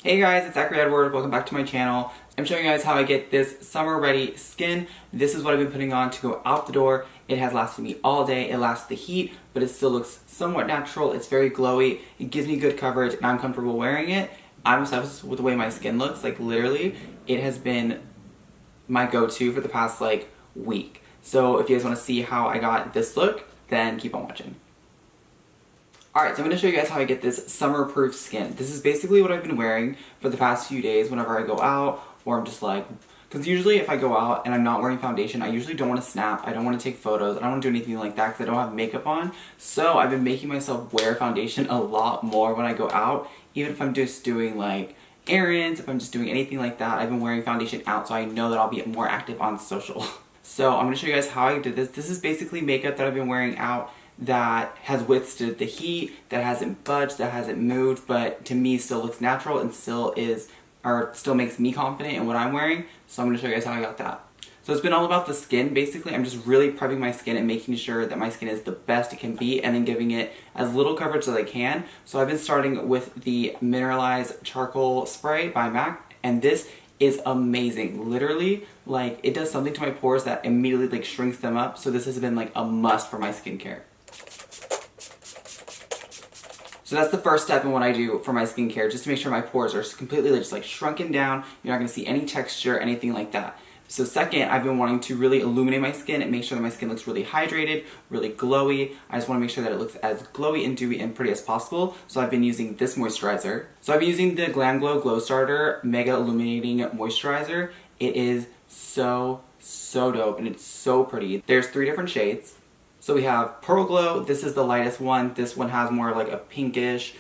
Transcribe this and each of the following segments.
Hey guys, it's ZACHARYEDWARD. Welcome back to my channel. I'm showing you guys how I get this summer ready skin. This is what I've been putting on to go out the door. It has lasted me all day. It lasts the heat, but it still looks somewhat natural. It's very glowy. It gives me good coverage and I'm comfortable wearing it. I'm obsessed with the way my skin looks. Like literally, it has been my go-to for the past week. So if you guys want to see how I got this look, then keep on watching. Alright, so I'm going to show you guys how I get this summer-proof skin. This is basically what I've been wearing for the past few days whenever I go out, or I'm just because usually if I go out and I'm not wearing foundation, I usually don't want to snap, I don't want to take photos, I don't want to do anything like that because I don't have makeup on. So I've been making myself wear foundation a lot more when I go out, even if I'm just doing errands, if I'm just doing anything like that, I've been wearing foundation out so I know that I'll be more active on social. So I'm going to show you guys how I did this. This is basically makeup that I've been wearing out that has withstood the heat, that hasn't budged, that hasn't moved, but to me still looks natural and still makes me confident in what I'm wearing. So I'm going to show you guys how I got that. So it's been all about the skin, basically. I'm just really prepping my skin and making sure that my skin is the best it can be and then giving it as little coverage as I can. So I've been starting with the Mineralized Charcoal Spray by Mac, and this is amazing. Literally, it does something to my pores that immediately shrinks them up. So this has been a must for my skincare. So that's the first step in what I do for my skincare, just to make sure my pores are completely just shrunken down. You're not going to see any texture, anything like that. So second, I've been wanting to really illuminate my skin and make sure that my skin looks really hydrated, really glowy. I just want to make sure that it looks as glowy and dewy and pretty as possible. So I've been using this moisturizer. So I've been using the GlamGlow Glowstarter Mega Illuminating Moisturizer. It is so dope and it's so pretty. There's 3 different shades. So we have Pearl Glow, this is the lightest one. This one has more a pinkish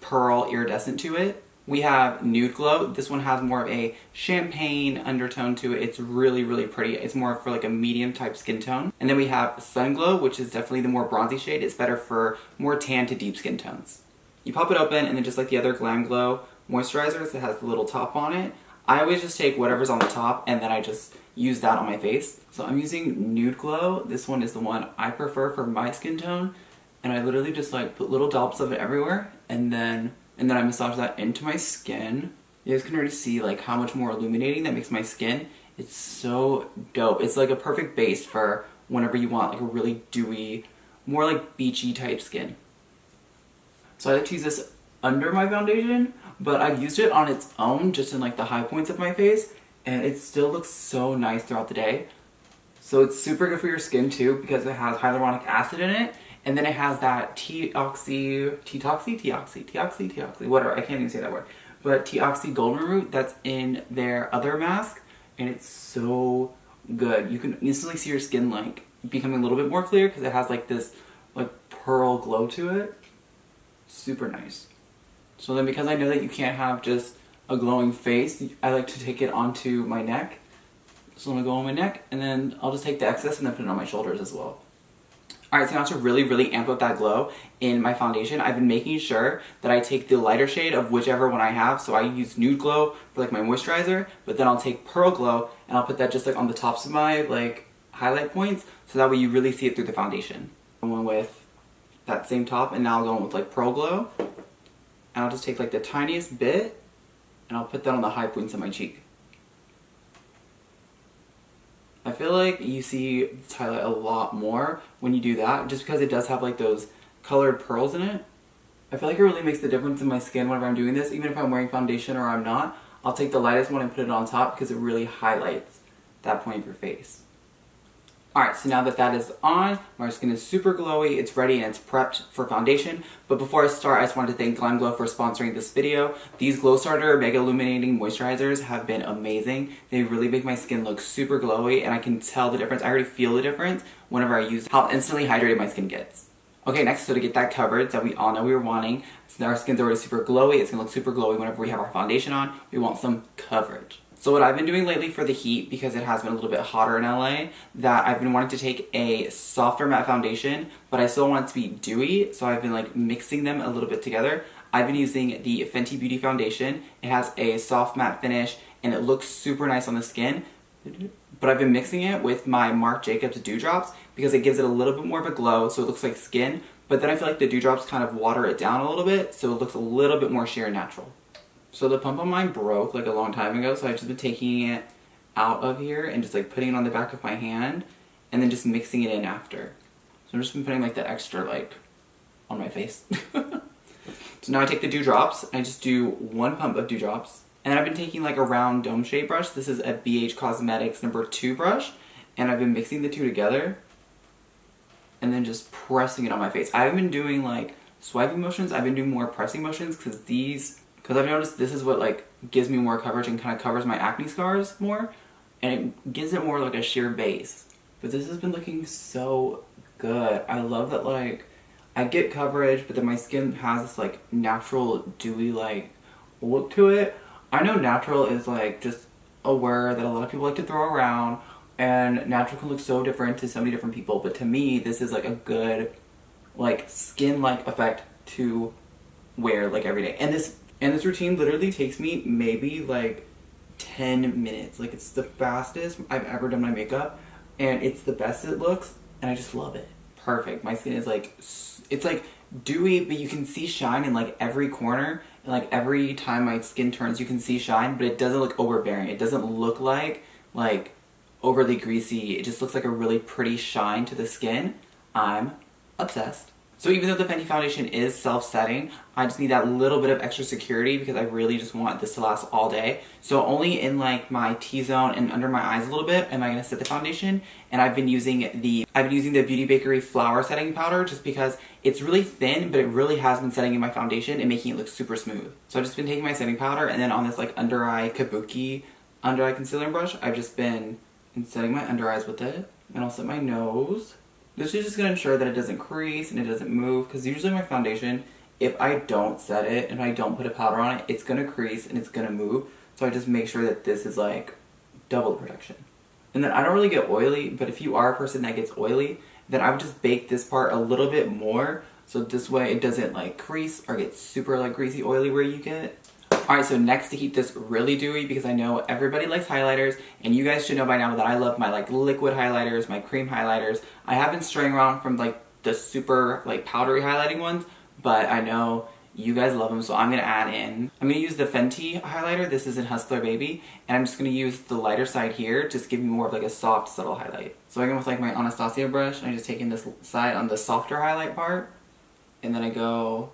pearl iridescent to it. We have Nude Glow, this one has more of a champagne undertone to it. It's really pretty. It's more for a medium type skin tone. And then we have Sun Glow, which is definitely the more bronzy shade. It's better for more tan to deep skin tones. You pop it open and then just like the other GlamGlow moisturizers, it has the little top on it. I always just take whatever's on the top and then I just use that on my face. So I'm using Nude Glow. This one is the one I prefer for my skin tone. And I literally just put little dots of it everywhere and then I massage that into my skin. You guys can already see how much more illuminating that makes my skin. It's so dope. It's a perfect base for whenever you want a really dewy, more beachy type skin. So I like to use this under my foundation, but I've used it on its own just in the high points of my face, and it still looks so nice throughout the day. So it's super good for your skin too because it has hyaluronic acid in it, and then it has that whatever, I can't even say that word, but Teoxy Golden Root that's in their other mask, and it's so good. You can instantly see your skin becoming a little bit more clear because it has this pearl glow to it. Super nice. So then because I know that you can't have just a glowing face, I like to take it onto my neck. So I'm going to go on my neck and then I'll just take the excess and then put it on my shoulders as well. Alright, so now to really amp up that glow in my foundation, I've been making sure that I take the lighter shade of whichever one I have. So I use Nude Glow for my moisturizer, but then I'll take Pearl Glow and I'll put that just on the tops of my highlight points, so that way you really see it through the foundation. I'm going with that same top and now I'll go in with Pearl Glow. And I'll just take the tiniest bit and I'll put that on the high points of my cheek. I feel you see this highlight a lot more when you do that, just because it does have those colored pearls in it. I feel it really makes the difference in my skin whenever I'm doing this, even if I'm wearing foundation or I'm not. I'll take the lightest one and put it on top because it really highlights that point of your face. Alright, so now that that is on, my skin is super glowy, it's ready, and it's prepped for foundation. But before I start, I just wanted to thank GlamGlow for sponsoring this video. These Glowstarter Mega Illuminating Moisturizers have been amazing. They really make my skin look super glowy, and I can tell the difference. I already feel the difference whenever I use how instantly hydrated my skin gets. Okay, next, so to get that coverage that we all know we were wanting, so our skin's already super glowy, it's going to look super glowy whenever we have our foundation on, we want some coverage. So what I've been doing lately for the heat, because it has been a little bit hotter in LA, that I've been wanting to take a softer matte foundation, but I still want it to be dewy, so I've been mixing them a little bit together. I've been using the Fenty Beauty foundation. It has a soft matte finish, and it looks super nice on the skin. But I've been mixing it with my Marc Jacobs Dewdrops because it gives it a little bit more of a glow, so it looks like skin, but then I feel the dewdrops kind of water it down a little bit, so it looks a little bit more sheer and natural. So the pump on mine broke like a long time ago, so I've just been taking it out of here and just like putting it on the back of my hand and then just mixing it in after. So I've just been putting like the extra like on my face. So now I take the dewdrops, I just do 1 pump of dewdrops. And then I've been taking like a round dome shape brush. This is a BH Cosmetics number 2 brush. And I've been mixing the two together. And then just pressing it on my face. I haven't been doing like swiping motions, I've been doing more pressing motions because I've noticed this is what like gives me more coverage and kind of covers my acne scars more. And it gives it more like a sheer base. But this has been looking so good. I love that like I get coverage, but then my skin has this like natural dewy like look to it. I know natural is like just a word that a lot of people like to throw around, and natural can look so different to so many different people, but to me this is like a good like skin like effect to wear like every day. And this routine literally takes me maybe like 10 minutes. Like it's the fastest I've ever done my makeup, and it's the best it looks, and I just love it. Perfect. My skin is like, it's like dewy, but you can see shine in like every corner, and like every time my skin turns you can see shine, but it doesn't look overbearing. It doesn't look like overly greasy. It just looks like a really pretty shine to the skin. I'm obsessed. So even though the Fenty foundation is self-setting, I just need that little bit of extra security because I really just want this to last all day. So only in like my T-zone and under my eyes a little bit am I going to set the foundation. And I've been using the Beauty Bakery Flower Setting Powder just because it's really thin, but it really has been setting in my foundation and making it look super smooth. So I've just been taking my setting powder, and then on this like under eye Kabuki under eye concealer brush, I've just been setting my under eyes with it. And I'll set my nose. This is just going to ensure that it doesn't crease and it doesn't move, because usually my foundation, if I don't set it and I don't put a powder on it, it's going to crease and it's going to move. So I just make sure that this is like double the protection. And then I don't really get oily, but if you are a person that gets oily, then I would just bake this part a little bit more, so this way it doesn't like crease or get super like greasy oily where you get. Alright, so next, to keep this really dewy, because I know everybody likes highlighters, and you guys should know by now that I love my like liquid highlighters, my cream highlighters. I have been straying around from like the super like powdery highlighting ones, but I know you guys love them, so I'm going to use the Fenty highlighter. This is in Hustla Baby, and I'm just going to use the lighter side here, just give me more of like a soft, subtle highlight. So I go with like my Anastasia brush, and I just take in this side on the softer highlight part, and then I go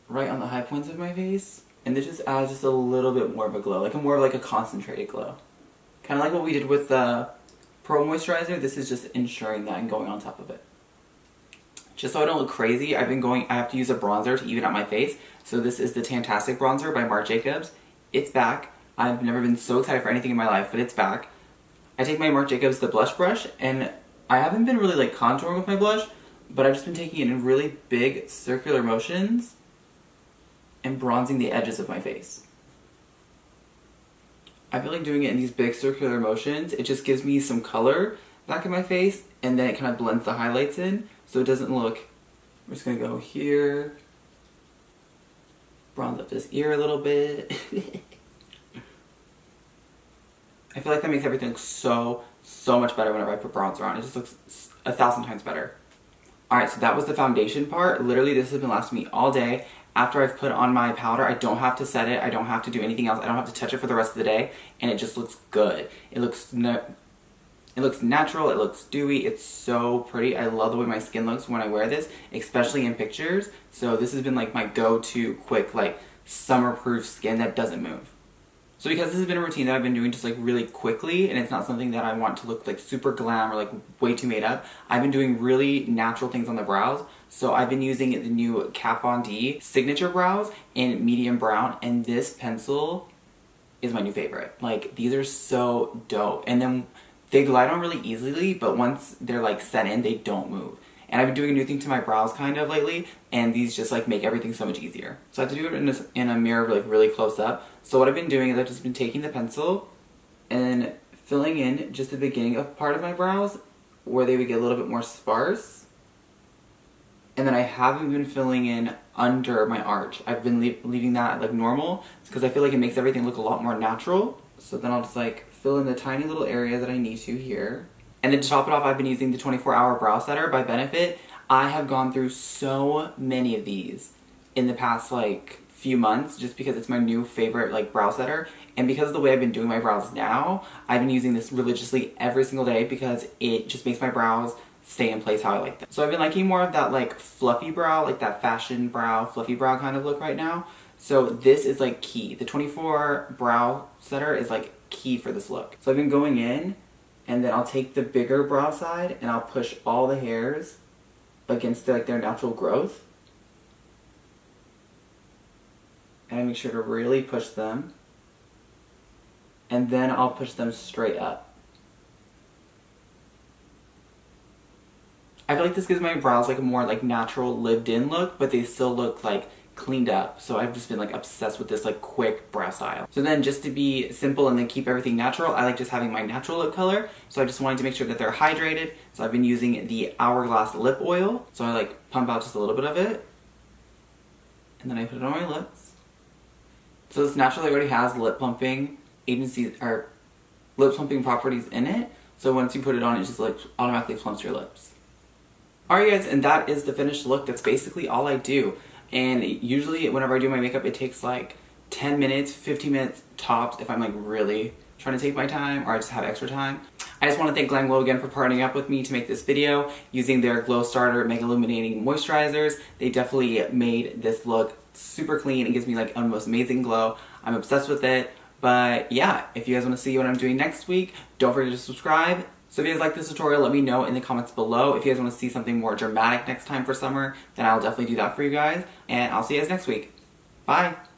right on the high points of my face. And this just adds just a little bit more of a glow, like more of like a concentrated glow. Kind of like what we did with the Pro Moisturizer, this is just ensuring that and going on top of it. Just so I don't look crazy, I have to use a bronzer to even out my face. So this is the Tantastic bronzer by Marc. It's back. I've never been so excited for anything in my life, but it's back. I take my Marc the blush brush, and I haven't been really like contouring with my blush, but I've just been taking it in really big circular motions and bronzing the edges of my face. I feel like doing it in these big circular motions, it just gives me some color back in my face, and then it kind of blends the highlights in, so it doesn't look... We're just gonna go here, bronze up this ear a little bit. I feel like that makes everything look so much better whenever I put bronzer on. It just looks 1,000 times better. Alright, so that was the foundation part. Literally, this has been lasting me all day. After I've put on my powder, I don't have to set it, I don't have to do anything else, I don't have to touch it for the rest of the day, and it just looks good. It looks natural, it looks dewy, it's so pretty. I love the way my skin looks when I wear this, especially in pictures. So this has been like my go-to quick, like, summer-proof skin that doesn't move. So because this has been a routine that I've been doing just like really quickly, and it's not something that I want to look like super glam or like way too made up, I've been doing really natural things on the brows. So I've been using the new Kat Von D Signature Brows in medium brown, and this pencil is my new favorite. Like, these are so dope. And then they glide on really easily, but once they're like set in, they don't move. And I've been doing a new thing to my brows kind of lately, and these just like make everything so much easier. So I have to do it in a mirror like really close up. So what I've been doing is I've just been taking the pencil and filling in just the beginning of part of my brows where they would get a little bit more sparse. And then I haven't been filling in under my arch. I've been leaving that like normal because I feel like it makes everything look a lot more natural. So then I'll just like fill in the tiny little area that I need to here. And then to top it off, I've been using the 24-Hour Brow Setter by Benefit. I have gone through so many of these in the past like few months just because it's my new favorite like brow setter, and because of the way I've been doing my brows now, I've been using this religiously every single day because it just makes my brows stay in place how I like them. So I've been liking more of that like fluffy brow, like that fashion brow, fluffy brow kind of look right now. So this is like key. The 24 brow setter is like key for this look. So I've been going in, and then I'll take the bigger brow side and I'll push all the hairs against like their natural growth. And I make sure to really push them. And then I'll push them straight up. I feel like this gives my brows like a more like natural lived in look, but they still look like cleaned up. So I've just been like obsessed with this like quick brow style. So then just to be simple and then keep everything natural, I like just having my natural lip color. So I just wanted to make sure that they're hydrated. So I've been using the Hourglass lip oil. So I like pump out just a little bit of it. And then I put it on my lips. So this naturally already has lip plumping agencies or lip plumping properties in it. So once you put it on, it just like automatically plumps your lips. Alright guys, and that is the finished look. That's basically all I do. And usually whenever I do my makeup, it takes like 10 minutes, 15 minutes tops if I'm like really trying to take my time or I just have extra time. I just want to thank GlamGlow again for partnering up with me to make this video using their Glowstarter Mega Illuminating Moisturizers. They definitely made this look super clean. It gives me like a most amazing glow. I'm obsessed with it. But yeah, if you guys want to see what I'm doing next week, don't forget to subscribe. So if you guys like this tutorial, let me know in the comments below. If you guys want to see something more dramatic next time for summer, then I'll definitely do that for you guys. And I'll see you guys next week. Bye!